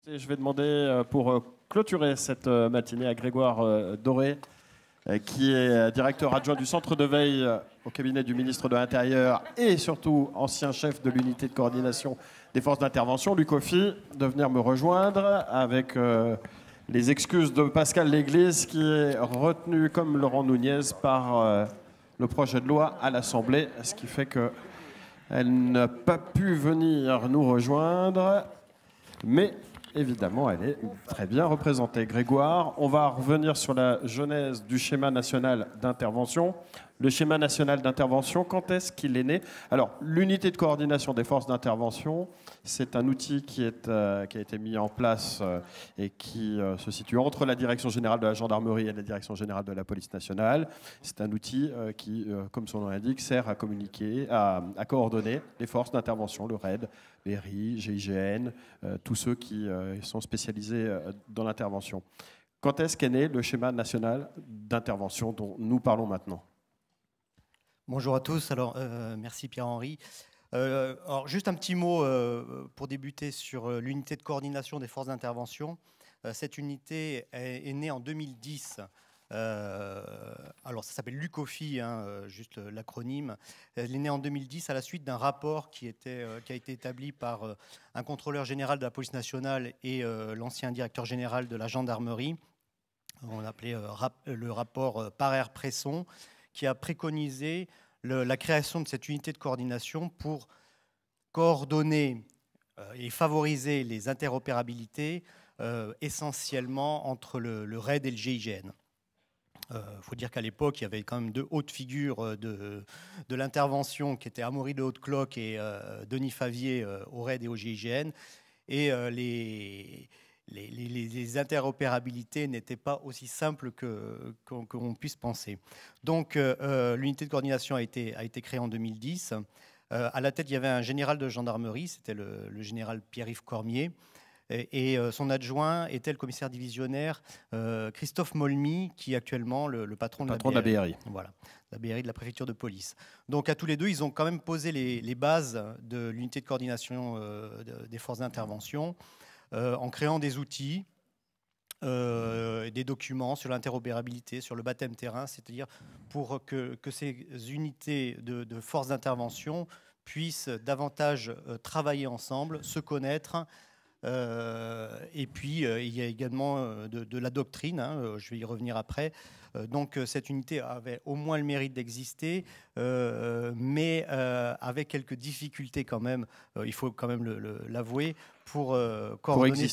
Et je vais demander pour clôturer cette matinée à Grégoire Doré, qui est directeur adjoint du centre de veille au cabinet du ministre de l'Intérieur et surtout ancien chef de l'unité de coordination des forces d'intervention, l'UCOFI, de venir me rejoindre avec les excuses de Pascal Léglise qui est retenu comme Laurent Nunez par le projet de loi à l'Assemblée, ce qui fait qu'elle n'a pas pu venir nous rejoindre, mais évidemment, elle est très bien représentée. Grégoire, on va revenir sur la genèse du schéma national d'intervention. Le schéma national d'intervention, quand est-ce qu'il est né? Alors, l'unité de coordination des forces d'intervention, c'est un outil qui a été mis en place et qui se situe entre la direction générale de la gendarmerie et la direction générale de la police nationale. C'est un outil qui, comme son nom l'indique, sert à communiquer, à coordonner les forces d'intervention, le RAID, les RI, GIGN, tous ceux qui sont spécialisés dans l'intervention. Quand est-ce qu'est né le schéma national d'intervention dont nous parlons maintenant? Bonjour à tous. Alors, merci Pierre-Henri. Alors, juste un petit mot pour débuter sur l'unité de coordination des forces d'intervention. Cette unité est née en 2010. Alors, ça s'appelle l'UCOFI, juste l'acronyme. Elle est née en 2010 à la suite d'un rapport qui a été établi par un contrôleur général de la police nationale et l'ancien directeur général de la gendarmerie. On appelait le rapport Parère-Presson, qui a préconisé la création de cette unité de coordination pour coordonner et favoriser les interopérabilités essentiellement entre le RAID et le GIGN. Il faut dire qu'à l'époque, il y avait quand même deux hautes figures de l'intervention qui étaient Amaury de Haute-Cloque et Denis Favier au RAID et au GIGN. Et les interopérabilités n'étaient pas aussi simples qu'on puisse penser. Donc, l'unité de coordination a été créée en 2010. À la tête, il y avait un général de gendarmerie, c'était le général Pierre-Yves Cormier. Et son adjoint était le commissaire divisionnaire Christophe Molmy, qui est actuellement le patron de la BRI. Voilà, la BRI de la préfecture de police. Donc, à tous les deux, ils ont quand même posé les bases de l'unité de coordination des forces d'intervention, en créant des outils, des documents sur l'interopérabilité, sur le baptême terrain, c'est-à-dire pour que ces unités de forces d'intervention puissent davantage travailler ensemble, se connaître. Et puis, il y a également de la doctrine, je vais y revenir après. Donc, cette unité avait au moins le mérite d'exister, mais avec quelques difficultés quand même, il faut quand même l'avouer, pour coordonner,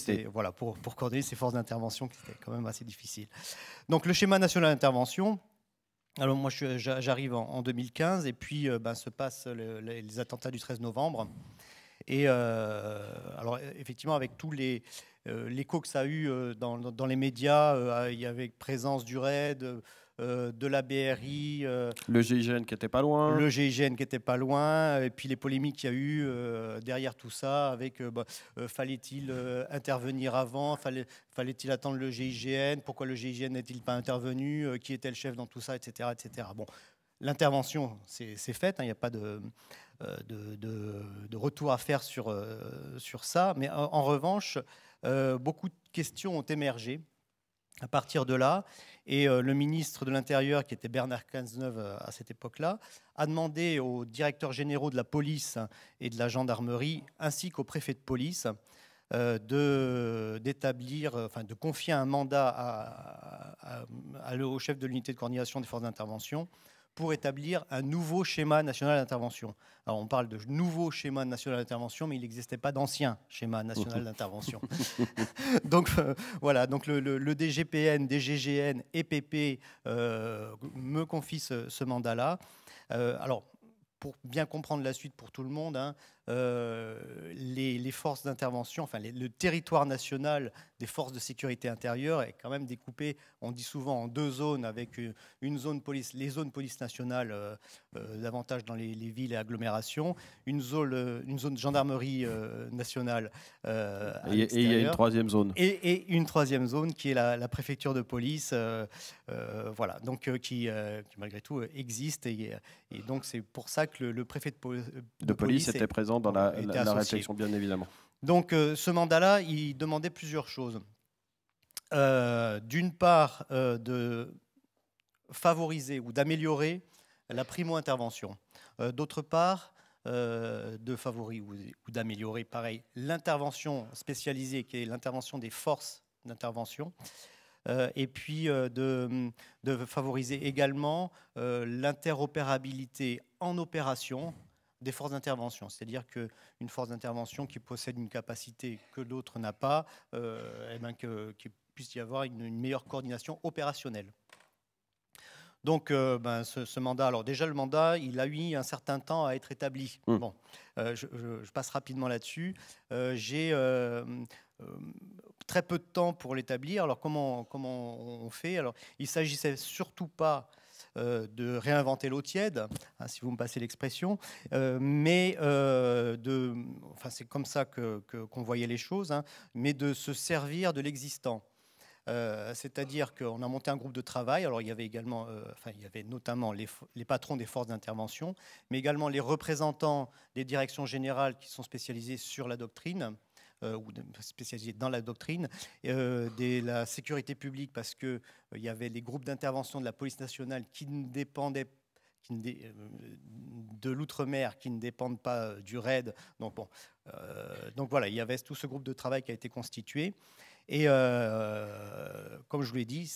pour coordonner ces forces d'intervention qui étaient quand même assez difficiles. Donc, le schéma national d'intervention. Alors, moi, j'arrive en 2015, et puis se passent les attentats du 13 novembre. Et alors, effectivement, avec tous l'écho que ça a eu dans les médias, il y avait présence du RAID, de la BRI. Le GIGN qui n'était pas loin. Le GIGN qui n'était pas loin. Et puis les polémiques qu'il y a eu derrière tout ça, avec fallait-il intervenir avant, fallait-il attendre le GIGN, pourquoi le GIGN n'est-il pas intervenu, qui était le chef dans tout ça, etc. etc. Bon, l'intervention, c'est fait, il n'y a pas de retour à faire sur ça. Mais en revanche, beaucoup de questions ont émergé à partir de là. Et le ministre de l'Intérieur, qui était Bernard Cazeneuve à cette époque-là, a demandé aux directeurs généraux de la police et de la gendarmerie, ainsi qu'aux préfets de police, de confier un mandat au chef de l'unité de coordination des forces d'intervention pour établir un nouveau schéma national d'intervention. Alors, on parle de nouveau schéma national d'intervention, mais il n'existait pas d'ancien schéma national d'intervention. Donc, voilà, donc le DGPN, DGGN et PP me confient ce mandat-là. Alors, pour bien comprendre la suite pour tout le monde, les forces d'intervention, enfin le territoire national des forces de sécurité intérieure est quand même découpé, on dit souvent, en deux zones, avec une zone police, les zones police nationale davantage dans les villes et agglomérations, une zone gendarmerie nationale à l'extérieur. Et il y a une troisième zone. Et une troisième zone qui est la préfecture de police, voilà, donc qui malgré tout existe, et donc c'est pour ça que le préfet de police était présent dans la réflexion, bien évidemment. Donc ce mandat-là, il demandait plusieurs choses. D'une part, de favoriser ou d'améliorer la primo-intervention. D'autre part, de favoriser ou d'améliorer, pareil, l'intervention spécialisée, qui est l'intervention des forces d'intervention. Et puis de favoriser également l'interopérabilité en opération des forces d'intervention. C'est-à-dire qu'une force d'intervention qui possède une capacité que l'autre n'a pas, qu'il puisse y avoir une meilleure coordination opérationnelle. Donc, ce mandat, alors déjà le mandat, il a eu un certain temps à être établi. Bon, je passe rapidement là-dessus. J'ai très peu de temps pour l'établir. Alors, comment on fait? Alors, il s'agissait surtout pas de réinventer l'eau tiède, hein, si vous me passez l'expression, mais enfin, c'est comme ça qu'on voyait les choses, hein, mais de se servir de l'existant. C'est-à-dire qu'on a monté un groupe de travail. Alors il y avait également, il y avait notamment les patrons des forces d'intervention, mais également les représentants des directions générales qui sont spécialisées sur la doctrine ou spécialisés dans la doctrine, la sécurité publique, parce qu'il y avait les groupes d'intervention de la police nationale qui ne dépendaient de l'outre-mer, qui ne dépendent pas du RAID. Donc, bon, donc voilà, il y avait tout ce groupe de travail qui a été constitué. Et comme je vous l'ai dit,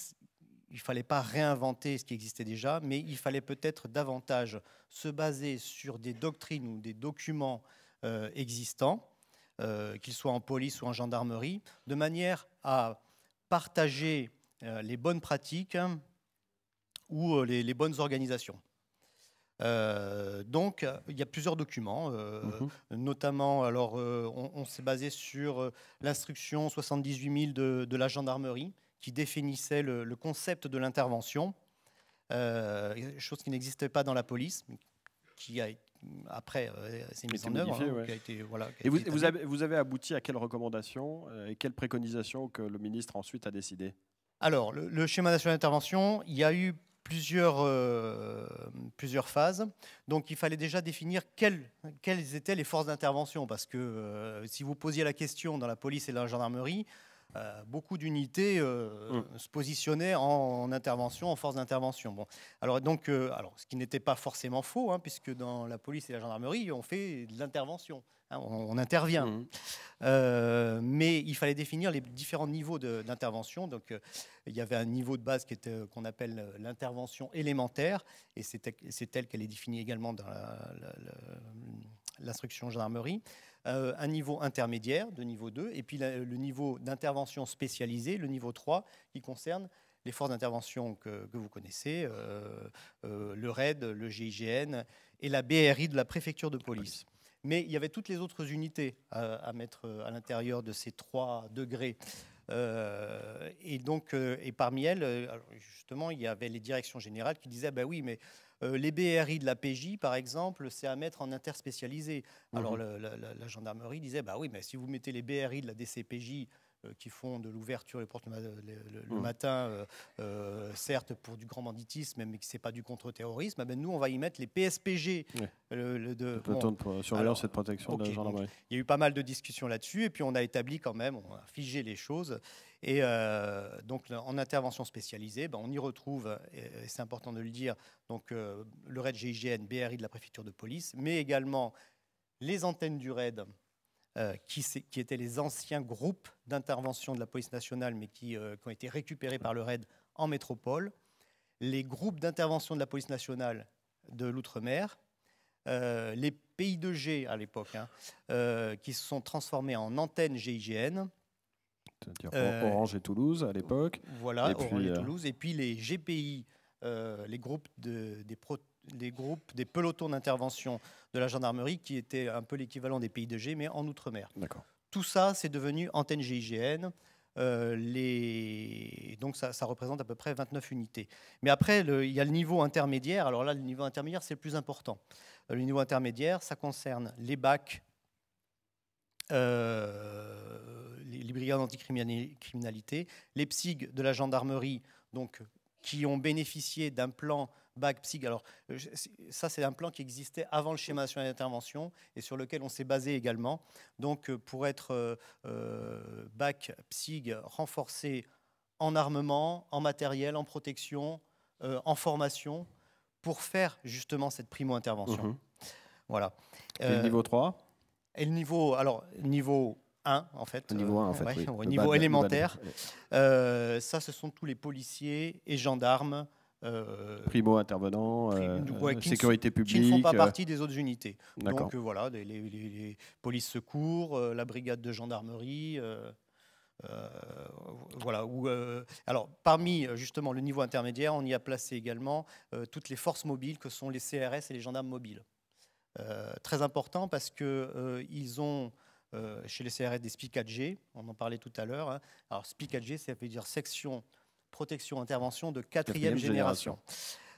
il ne fallait pas réinventer ce qui existait déjà, mais il fallait peut-être davantage se baser sur des doctrines ou des documents existants, qu'ils soient en police ou en gendarmerie, de manière à partager les bonnes pratiques ou les bonnes organisations. Donc, il y a plusieurs documents, notamment, alors, on s'est basé sur l'instruction 78 000 de la gendarmerie, qui définissait le concept de l'intervention, chose qui n'existait pas dans la police, qui a après s'est mise en œuvre. Et vous avez abouti à quelles recommandations et quelles préconisations que le ministre ensuite a décidé? Alors, le schéma national d'intervention, il y a eu plusieurs phases. Donc, il fallait déjà définir quelles étaient les forces d'intervention, parce que si vous posiez la question dans la police et la gendarmerie, beaucoup d'unités se positionnaient en intervention, en force d'intervention. Bon. Alors, ce qui n'était pas forcément faux, hein, puisque dans la police et la gendarmerie, on fait de l'intervention. Hein, on intervient. Mais il fallait définir les différents niveaux d'intervention. Donc, il y avait un niveau de base qu'on appelle l'intervention élémentaire, et c'est telle qu'elle est définie également dans l'instruction gendarmerie. Un niveau intermédiaire de niveau 2, et puis le niveau d'intervention spécialisée, le niveau 3, qui concerne les forces d'intervention que vous connaissez, le RAID, le GIGN et la BRI de la préfecture de police. Mais il y avait toutes les autres unités à mettre à l'intérieur de ces 3 degrés. Et parmi elles, alors justement, il y avait les directions générales qui disaient, ben oui, mais les BRI de la PJ, par exemple, c'est à mettre en interspécialisé. Alors la gendarmerie disait, bah oui, mais si vous mettez les BRI de la DCPJ qui font de l'ouverture des portes le matin, certes pour du grand banditisme, mais que ce n'est pas du contre-terrorisme, ben nous, on va y mettre les PSPG. Le peloton de surveillance et de protection de la gendarmerie. Il y a eu pas mal de discussions là-dessus, et puis on a établi quand même, on a figé les choses. Et donc, en intervention spécialisée, on y retrouve, et c'est important de le dire, donc, le RAID GIGN, BRI de la préfecture de police, mais également les antennes du RAID, qui étaient les anciens groupes d'intervention de la police nationale, mais qui ont été récupérés par le RAID en métropole, les groupes d'intervention de la police nationale de l'outre-mer, les PI2G à l'époque, hein, qui se sont transformés en antennes GIGN. C'est-à-dire Orange et Toulouse à l'époque. Voilà, Orange et Toulouse. Et puis les GPI, les groupes des pelotons d'intervention de la gendarmerie, qui étaient un peu l'équivalent des PI2G, mais en outre-mer. D'accord. Tout ça, c'est devenu antenne GIGN. Donc ça représente à peu près 29 unités. Mais après, il y a le niveau intermédiaire. Alors là, le niveau intermédiaire, c'est le plus important. Le niveau intermédiaire, ça concerne les BAC, les brigades anticriminalité, les PSIG de la gendarmerie, donc, qui ont bénéficié d'un plan bac psyg. Alors, ça, c'est un plan qui existait avant le schéma national d'intervention et sur lequel on s'est basé également. Donc, pour être bac psyg renforcé en armement, en matériel, en protection, en formation, pour faire justement cette primo-intervention. Voilà. Et le niveau 3 ? Et le niveau, alors, niveau 1, en fait. Niveau 1, en fait, ouais, oui. ouais, niveau élémentaire. Ça, ce sont tous les policiers et gendarmes. Primo-intervenants, sécurité publique. Qui ne font pas partie des autres unités. Donc, voilà, les polices secours, la brigade de gendarmerie. Voilà. Alors, parmi justement le niveau intermédiaire, on y a placé également toutes les forces mobiles que sont les CRS et les gendarmes mobiles. Très important parce qu'ils ont chez les CRS des SPI 4G, on en parlait tout à l'heure. Hein. Alors, SPI 4G, ça veut dire section protection intervention de 4e génération.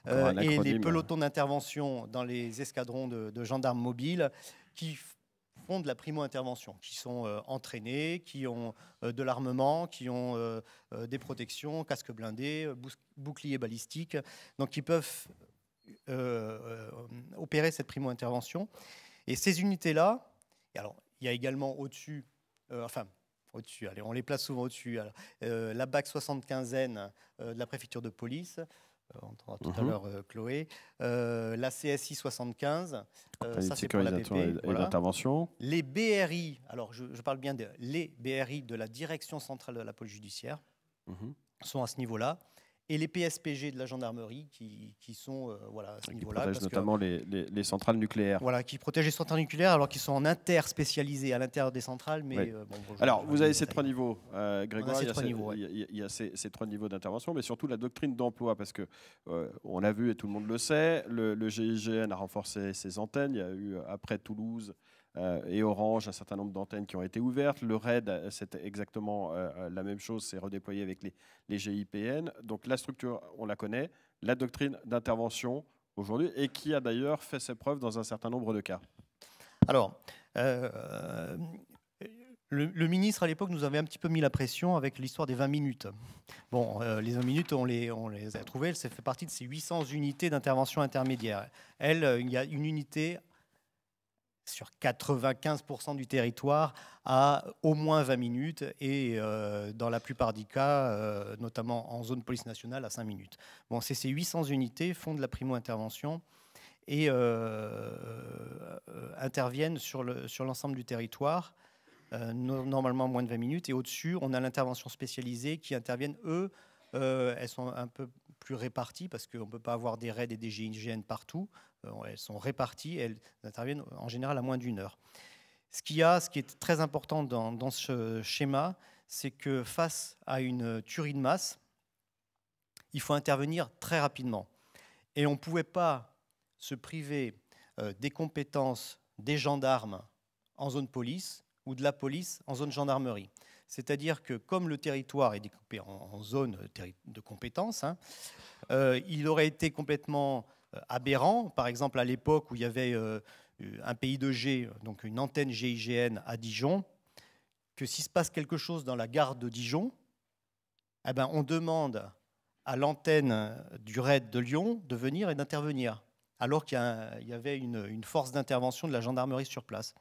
Et les pelotons d'intervention dans les escadrons de gendarmes mobiles qui font de la primo-intervention, qui sont entraînés, qui ont de l'armement, qui ont des protections, casques blindés, boucliers balistiques, donc qui peuvent opérer cette primo-intervention. Et ces unités-là, alors il y a également au-dessus, au-dessus, allez, on les place souvent au-dessus, la BAC 75N de la préfecture de police, on entendra tout à l'heure Chloé, la CSI 75, ça c'est pour la BP, et voilà. l'intervention. Les BRI, alors je parle bien les BRI de la Direction centrale de la police judiciaire, sont à ce niveau-là. Et les PSPG de la gendarmerie qui sont voilà, à ce niveau-là. Qui protègent notamment les centrales nucléaires. Voilà, qui protègent les centrales nucléaires alors qu'ils sont en inter-spécialisés à l'intérieur des centrales. Mais, alors, vous avez ces trois niveaux, Grégoire. Il y a ces trois niveaux d'intervention, mais surtout la doctrine d'emploi, parce que on l'a vu et tout le monde le sait, le GIGN a renforcé ses antennes. Il y a eu, après Toulouse et Orange, un certain nombre d'antennes qui ont été ouvertes. Le RAID, c'est exactement la même chose, c'est redéployé avec les GIPN. Donc la structure, on la connaît. La doctrine d'intervention aujourd'hui, et qui a d'ailleurs fait ses preuves dans un certain nombre de cas. Alors, le ministre, à l'époque, nous avait un petit peu mis la pression avec l'histoire des 20 minutes. Bon, les 20 minutes, on les a trouvées. Ça fait partie de ces 800 unités d'intervention intermédiaire. Il y a une unité sur 95% du territoire à au moins 20 minutes et dans la plupart des cas, notamment en zone police nationale, à 5 minutes. Bon, ces 800 unités font de la primo-intervention et interviennent sur l'ensemble du territoire, normalement moins de 20 minutes. Et au-dessus, on a l'intervention spécialisée qui interviennent, eux, elles sont un peu plus réparties parce qu'on ne peut pas avoir des raids et des GIGN partout. Elles sont réparties, elles interviennent en général à moins d'1 heure. Ce qui est très important dans ce schéma, c'est que face à une tuerie de masse, il faut intervenir très rapidement. Et on ne pouvait pas se priver des compétences des gendarmes en zone police ou de la police en zone gendarmerie. C'est-à-dire que comme le territoire est découpé en zones de compétences, hein, il aurait été complètement aberrant, par exemple à l'époque où il y avait un PI2G, donc une antenne GIGN à Dijon, que s'il se passe quelque chose dans la gare de Dijon, eh ben, on demande à l'antenne du RAID de Lyon de venir et d'intervenir, alors qu'il y avait une force d'intervention de la gendarmerie sur place.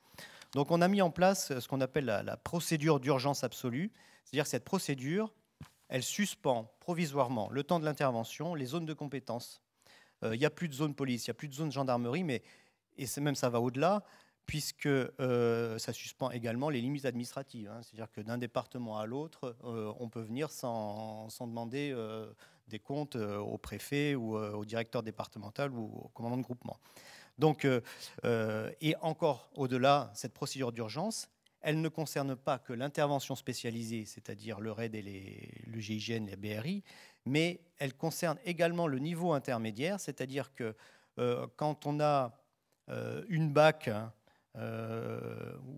Donc on a mis en place ce qu'on appelle la procédure d'urgence absolue, c'est-à-dire que cette procédure, elle suspend provisoirement le temps de l'intervention, les zones de compétence. Il n'y a plus de zone police, il n'y a plus de zone gendarmerie, et même ça va au-delà, puisque ça suspend également les limites administratives. Hein. C'est-à-dire que d'un département à l'autre, on peut venir sans demander des comptes au préfet ou au directeur départemental ou au commandant de groupement. Donc, et encore au-delà, cette procédure d'urgence, elle ne concerne pas que l'intervention spécialisée, c'est-à-dire le RAID et le GIGN, les BRI, mais elle concerne également le niveau intermédiaire, c'est-à-dire que quand on a une BAC...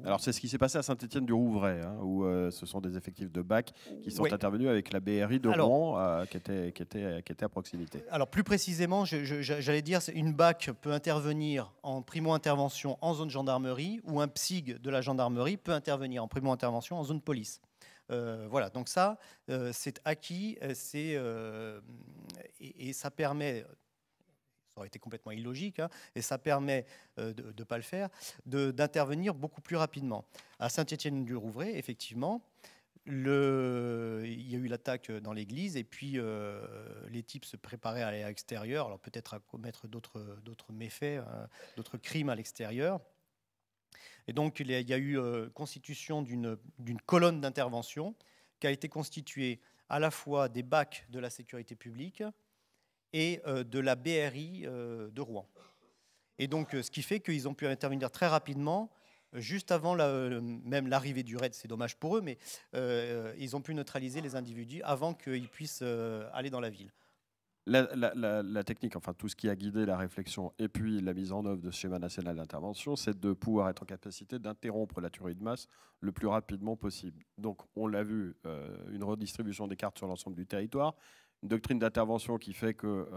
Alors c'est ce qui s'est passé à Saint-Étienne-du-Rouvray, hein, où ce sont des effectifs de BAC qui sont intervenus avec la BRI de Rouen, qui était à proximité. Alors plus précisément, j'allais dire, une BAC peut intervenir en primo-intervention en zone gendarmerie, ou un PSIG de la gendarmerie peut intervenir en primo-intervention en zone police. Voilà, donc ça, c'est acquis, et ça permet, ça aurait été complètement illogique, hein, et ça permet de ne pas le faire, d'intervenir beaucoup plus rapidement. À Saint-Étienne-du-Rouvray, effectivement, il y a eu l'attaque dans l'église, et puis les types se préparaient à aller à l'extérieur, alors peut-être à commettre d'autres méfaits, d'autres crimes à l'extérieur. Et donc, il y a eu constitution d'une colonne d'intervention qui a été constituée à la fois des BAC de la sécurité publique et de la BRI de Rouen. Et donc, ce qui fait qu'ils ont pu intervenir très rapidement, juste avant même l'arrivée du raid. C'est dommage pour eux, mais ils ont pu neutraliser les individus avant qu'ils puissent aller dans la ville. La technique, enfin tout ce qui a guidé la réflexion et puis la mise en œuvre de ce schéma national d'intervention, c'est de pouvoir être en capacité d'interrompre la tuerie de masse le plus rapidement possible. Donc on l'a vu, une redistribution des cartes sur l'ensemble du territoire, une doctrine d'intervention qui fait que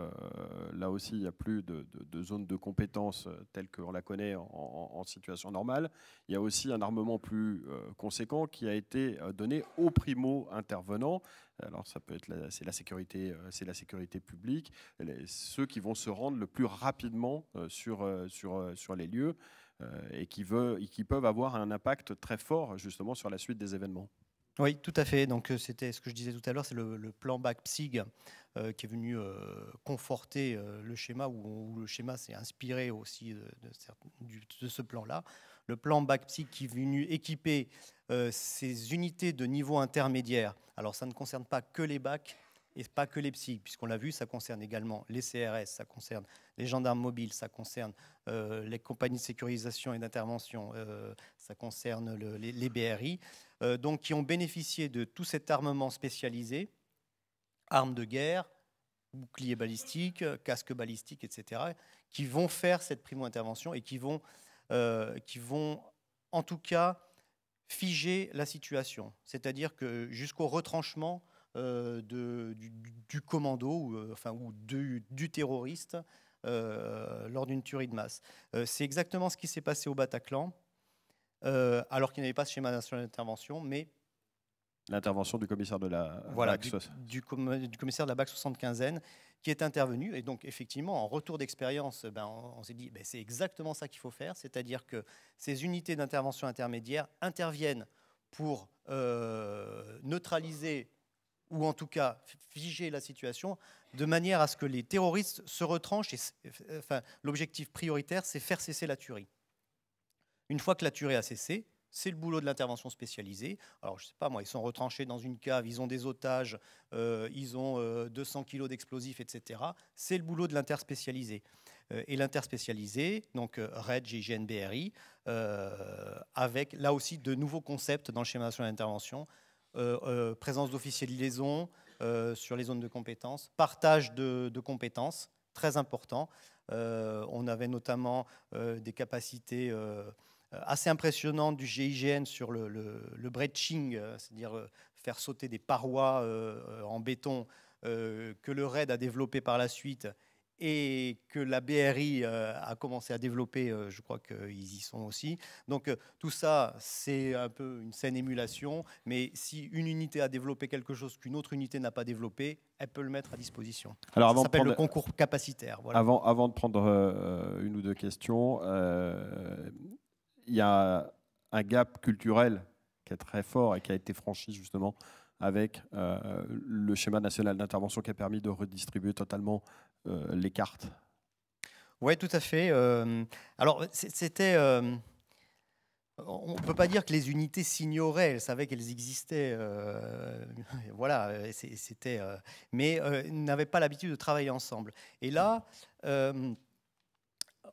là aussi il n'y a plus de zone de compétence telle qu'on la connaît en situation normale. Il y a aussi un armement plus conséquent qui a été donné aux primo-intervenants. Alors ça peut être c'est la sécurité publique, ceux qui vont se rendre le plus rapidement sur les lieux et qui peuvent avoir un impact très fort justement sur la suite des événements. Oui, tout à fait. Donc c'était ce que je disais tout à l'heure, c'est le plan BAC-PSIG qui est venu conforter le schéma, où le schéma s'est inspiré aussi de ce plan-là. Le plan BAC-PSIG qui est venu équiper ces unités de niveau intermédiaire. Alors ça ne concerne pas que les BAC et pas que les PSIG, puisqu'on l'a vu, ça concerne également les CRS, ça concerne les gendarmes mobiles, ça concerne les compagnies de sécurisation et d'intervention, ça concerne les BRI, donc qui ont bénéficié de tout cet armement spécialisé, armes de guerre, boucliers balistiques, casques balistiques, etc., qui vont faire cette primo-intervention et qui vont en tout cas figer la situation. C'est-à-dire que jusqu'au retranchement du commando ou du terroriste lors d'une tuerie de masse. C'est exactement ce qui s'est passé au Bataclan, alors qu'il n'y avait pas ce schéma national d'intervention, mais l'intervention du commissaire de la BAC. Du commissaire de la BAC 75N qui est intervenu. Et donc, effectivement, en retour d'expérience, on s'est dit c'est exactement ça qu'il faut faire, c'est-à-dire que ces unités d'intervention intermédiaire interviennent pour neutraliser ou en tout cas figer la situation, de manière à ce que les terroristes se retranchent. L'objectif prioritaire, c'est faire cesser la tuerie. Une fois que la tuerie a cessé, c'est le boulot de l'intervention spécialisée. Alors, je ne sais pas, moi, ils sont retranchés dans une cave, ils ont des otages, ils ont 200 kilos d'explosifs, etc. C'est le boulot de l'interspécialisé. Et l'interspécialisé, donc RAID, GIGN, BRI, avec là aussi de nouveaux concepts dans le schéma national d'intervention, présence d'officiers de liaison sur les zones de compétences, partage de compétences, très important. On avait notamment des capacités assez impressionnantes du GIGN sur le breaching, c'est-à-dire faire sauter des parois en béton que le RAID a développé par la suite et que la BRI a commencé à développer, je crois qu'ils y sont aussi. Donc tout ça, c'est un peu une saine émulation, mais si une unité a développé quelque chose qu'une autre unité n'a pas développé, elle peut le mettre à disposition. Alors, ça s'appelle le concours capacitaire. Voilà. Avant de prendre une ou deux questions, il y a un gap culturel qui est très fort et qui a été franchi justement avec le schéma national d'intervention qui a permis de redistribuer totalement les cartes. Oui, tout à fait. Alors, c'était... on ne peut pas dire que les unités s'ignoraient, elles savaient qu'elles existaient. Voilà, c'était... mais n'avaient pas l'habitude de travailler ensemble. Et là...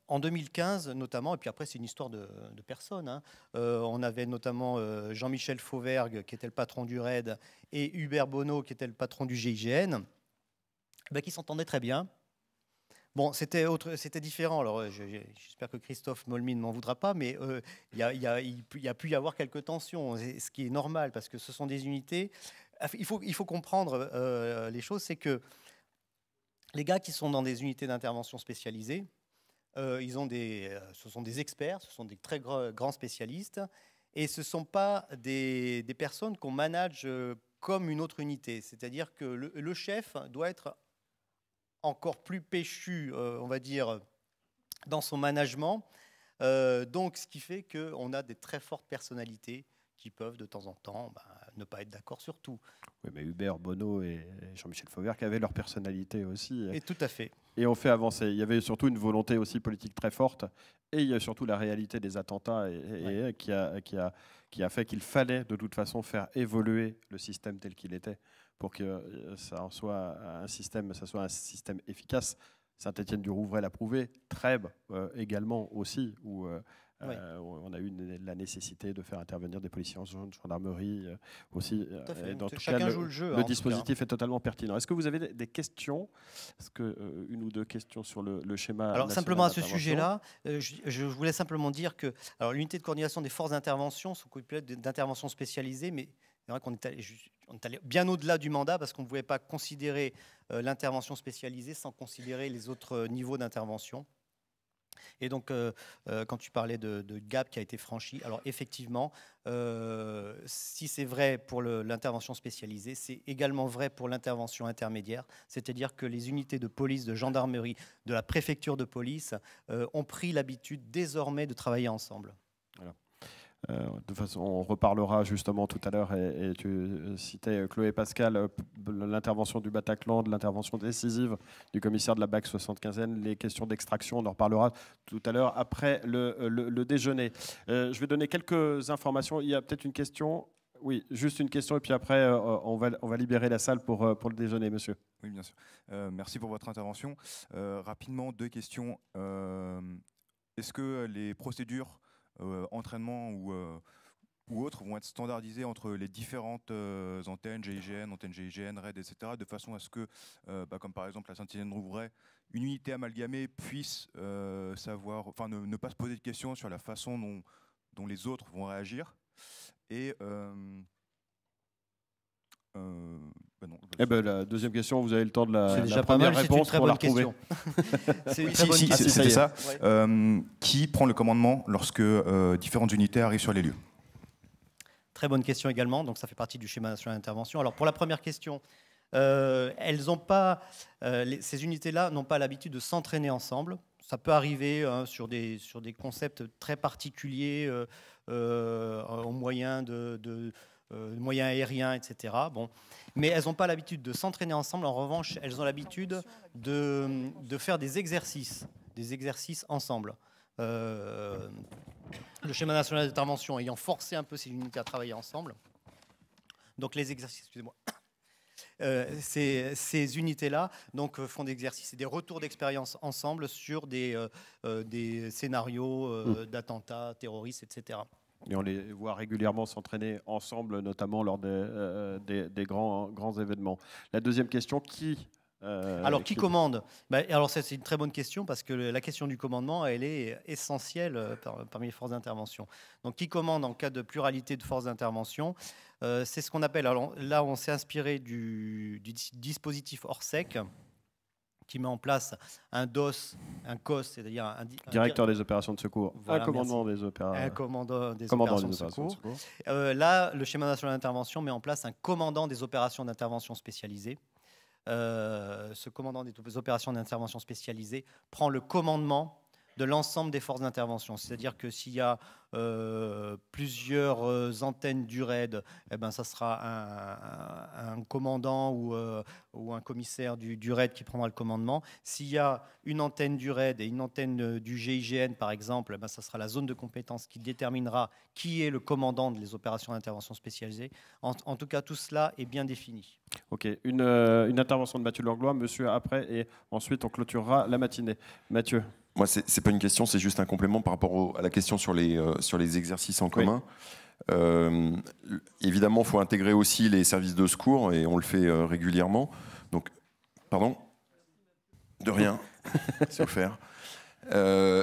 en 2015, notamment, et puis après, c'est une histoire de personnes, hein, on avait notamment Jean-Michel Fauvergue, qui était le patron du RAID, et Hubert Bonneau, qui était le patron du GIGN, qui s'entendaient très bien. Bon, c'était différent. Alors, j'espère que Christophe Molmy ne m'en voudra pas, mais il y a pu y avoir quelques tensions, ce qui est normal, parce que ce sont des unités. Il faut comprendre les choses, c'est que les gars qui sont dans des unités d'intervention spécialisées, ce sont des experts, ce sont des très grands spécialistes, et ce ne sont pas des personnes qu'on manage comme une autre unité. C'est-à-dire que le chef doit être encore plus péchu, on va dire, dans son management. Donc, ce qui fait qu'on a des très fortes personnalités qui peuvent de temps en temps ne pas être d'accord sur tout. Oui, mais Hubert, Bono et Jean-Michel Fauvergue qui avaient leur personnalité aussi. Et tout à fait. Et on fait avancer. Il y avait surtout une volonté aussi politique très forte, et il y a surtout la réalité des attentats qui a fait qu'il fallait de toute façon faire évoluer le système tel qu'il était pour que ça soit un système efficace. Saint-Étienne-du-Rouvray l'a prouvé, Trèbes également aussi, où on a eu la nécessité de faire intervenir des policiers en zone, gendarmerie aussi. Chacun joue le jeu. Le dispositif est totalement pertinent. Est-ce que vous avez des questions? Est-ce que une ou deux questions sur le schéma? Alors simplement à ce sujet-là, je voulais simplement dire que l'unité de coordination des forces d'intervention s'occupe d'interventions spécialisées, mais c'est vrai qu'on est allé bien au-delà du mandat parce qu'on ne pouvait pas considérer l'intervention spécialisée sans considérer les autres niveaux d'intervention. Et donc, quand tu parlais de gap qui a été franchi, alors effectivement, si c'est vrai pour l'intervention spécialisée, c'est également vrai pour l'intervention intermédiaire, c'est-à-dire que les unités de police, de gendarmerie, de la préfecture de police ont pris l'habitude désormais de travailler ensemble. Voilà. De toute façon, on reparlera justement tout à l'heure, et tu citais Chloé Pascal, l'intervention du Bataclan, de l'intervention décisive du commissaire de la BAC 75e, les questions d'extraction, on en reparlera tout à l'heure après le déjeuner. Je vais donner quelques informations. Il y a peut-être une question. Oui, juste une question, et puis après, on va libérer la salle pour le déjeuner, monsieur. Oui, bien sûr. Merci pour votre intervention. Rapidement, deux questions. Est-ce que les procédures entraînement ou autres vont être standardisés entre les différentes antennes GIGN, RAID, etc., de façon à ce que, comme par exemple la Saint-Étienne-Rouvray, une unité amalgamée puisse savoir, enfin ne pas se poser de questions sur la façon dont les autres vont réagir. Et la deuxième question, vous avez le temps de la, c'est déjà la pas première mal, réponse c'est une très pour la bonne retrouver. question. C'était ça. Ouais. Qui prend le commandement lorsque différentes unités arrivent sur les lieux? Très bonne question également, donc ça fait partie du schéma national d'intervention. Alors pour la première question, elles ont pas, ces unités-là n'ont pas l'habitude de s'entraîner ensemble. Ça peut arriver sur des concepts très particuliers, au moyen de moyens aériens, etc. Bon. Mais elles n'ont pas l'habitude de s'entraîner ensemble. En revanche, elles ont l'habitude de faire des exercices ensemble. Le schéma national d'intervention ayant forcé un peu ces unités à travailler ensemble. Donc les exercices, excusez-moi. Ces unités-là font des exercices et des retours d'expérience ensemble sur des scénarios d'attentats terroristes, etc. Et on les voit régulièrement s'entraîner ensemble, notamment lors des grands événements. La deuxième question, qui commande? Alors c'est une très bonne question parce que la question du commandement, elle est essentielle parmi les forces d'intervention. Donc qui commande en cas de pluralité de forces d'intervention? C'est ce qu'on appelle, alors là on s'est inspiré du dispositif Orsec, qui met en place un DOS, un COS, c'est-à-dire un directeur des opérations de secours, voilà, un commandant des opérations. Un commandant des opérations de secours. Là, le schéma national d'intervention met en place un commandant des opérations d'intervention spécialisées. Ce commandant des opérations d'intervention spécialisées prend le commandement de l'ensemble des forces d'intervention. C'est-à-dire que s'il y a plusieurs antennes du RAID, ça sera un commandant ou un commissaire du RAID qui prendra le commandement. S'il y a une antenne du RAID et une antenne du GIGN, par exemple, ça sera la zone de compétence qui déterminera qui est le commandant des opérations d'intervention spécialisées. En tout cas, tout cela est bien défini. Ok, une intervention de Mathieu Langlois, monsieur après, et ensuite on clôturera la matinée. Mathieu. Moi, c'est pas une question, c'est juste un complément par rapport à la question sur les exercices en commun. Évidemment, il faut intégrer aussi les services de secours, et on le fait régulièrement. Donc, pardon ? De rien, c'est offert.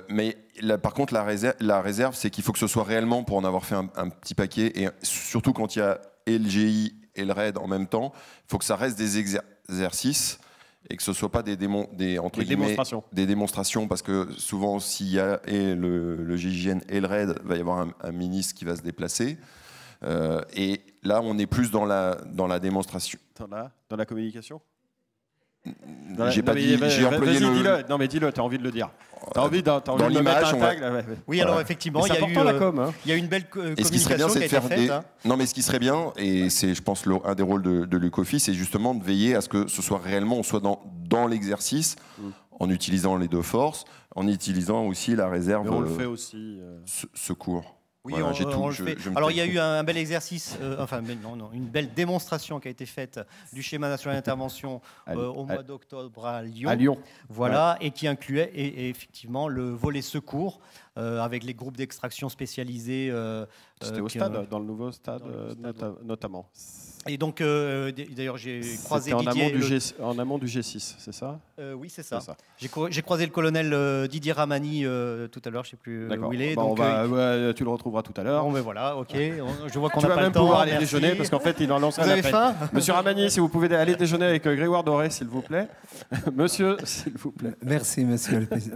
Mais là, par contre, la réserve, c'est qu'il faut que ce soit réellement, pour en avoir fait un petit paquet, et surtout quand il y a et le GI et le RAID en même temps, il faut que ça reste des exercices et que ce ne soit pas des démonstrations, parce que souvent, s'il y a et le GIGN et le RAID, il va y avoir un ministre qui va se déplacer. Et là, on est plus dans la démonstration. Dans la communication ? J'ai pas dit, j'ai employé vas-y, le. dis-le. Non, mais dis-le, t'as envie de le dire. T'as envie de dans le mettre l'image, un on va- tag. Ouais. Oui, alors effectivement, Mais il y c'est a eu, important, la com, hein. il y a une belle Et ce qui serait bien, communication c'est qui a de été faire faite. des. Hein. Non, mais ce qui serait bien, et c'est, je pense, un des rôles de l'UCOFI, c'est justement de veiller à ce que ce soit réellement, on soit dans l'exercice, en utilisant les deux forces, en utilisant aussi la réserve Mais on le fait aussi. secours. Oui, Voilà, j'ai tout, on le fait. je me Alors, il y a tais. eu un bel exercice, une belle démonstration qui a été faite du schéma national d'intervention au mois d'octobre à Lyon. À Lyon. Voilà, et qui incluait et effectivement le volet secours avec les groupes d'extraction spécialisés. C'était au stade, dans le nouveau stade, Dans le stade, notamment. Et donc, d'ailleurs, j'ai croisé C'était Didier. en amont du G6, c'est ça? Oui, c'est ça. C'est ça. J'ai croisé le colonel Didier Ramani tout à l'heure, je ne sais plus D'accord. où il est. Bon, donc, tu le retrouveras tout à l'heure. bon, ben voilà, ok. Je vois qu'on Tu n'a vas pas même le temps. pouvoir aller merci. déjeuner parce qu'en fait, il en lance Vous un avez appel. faim Monsieur Ramani, si vous pouvez aller déjeuner avec Grégoire Doré, s'il vous plaît. Monsieur, s'il vous plaît. Merci, monsieur le président.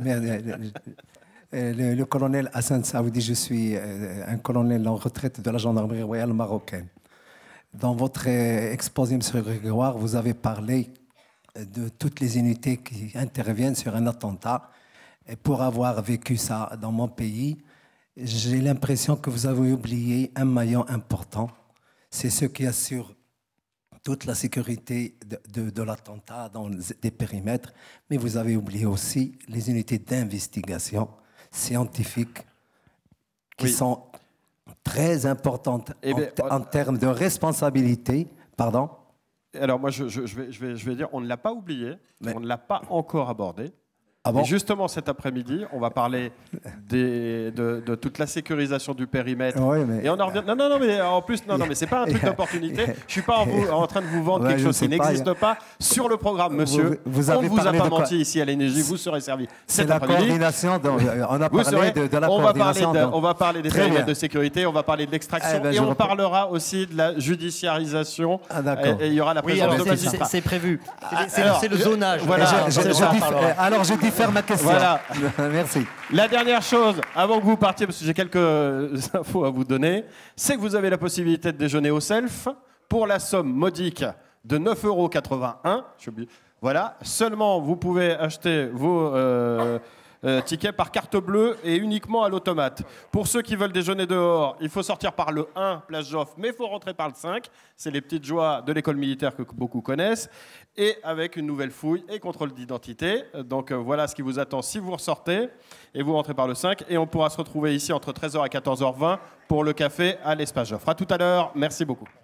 Le colonel Hassan Saoudi, je suis un colonel en retraite de la gendarmerie royale marocaine. Dans votre exposé, monsieur Grégoire, vous avez parlé de toutes les unités qui interviennent sur un attentat. Et pour avoir vécu ça dans mon pays, j'ai l'impression que vous avez oublié un maillon important. C'est ceux qui assurent toute la sécurité de l'attentat dans des périmètres, mais vous avez oublié aussi les unités d'investigation scientifiques qui sont très importantes en termes de responsabilité. Pardon ? Alors moi, je vais dire, on ne l'a pas oublié, on ne l'a pas encore abordé. Ah bon ? Et justement, cet après-midi, on va parler de toute la sécurisation du périmètre. Oui, mais... Et on en revient. Non, mais en plus, non, mais c'est pas un truc d'opportunité. Je suis pas en train de vous vendre Ouais, quelque je chose sais qui pas, n'existe pas sur le programme, monsieur. Vous on avez ne vous a parlé pas de quoi ? menti ici à l'énergie. Vous serez servi C'est cet la après-midi. coordination. On a Vous parlé serez- de la on va parler coordination. on va parler des Très périmètres bien. de sécurité, on va parler de l'extraction Eh ben, et je on reprends. parlera aussi de la judiciarisation. Ah, d'accord. Et il y aura la Oui, présence alors de magistrats. c'est prévu. alors, C'est le zonage. voilà, Alors, je diffère ma question. Voilà. Merci. La dernière chose, avant que vous partiez, parce que j'ai quelques infos à vous donner, c'est que vous avez la possibilité de déjeuner au self pour la somme modique de 9,81 €. Voilà, seulement vous pouvez acheter vos tickets par carte bleue et uniquement à l'automate. Pour ceux qui veulent déjeuner dehors, il faut sortir par le 1, place Joffre, mais il faut rentrer par le 5. C'est les petites joies de l'école militaire que beaucoup connaissent. Et avec une nouvelle fouille et contrôle d'identité. Donc voilà ce qui vous attend si vous ressortez et vous rentrez par le 5. Et on pourra se retrouver ici entre 13h et 14h20 pour le café à l'espace Joffre. À tout à l'heure. Merci beaucoup.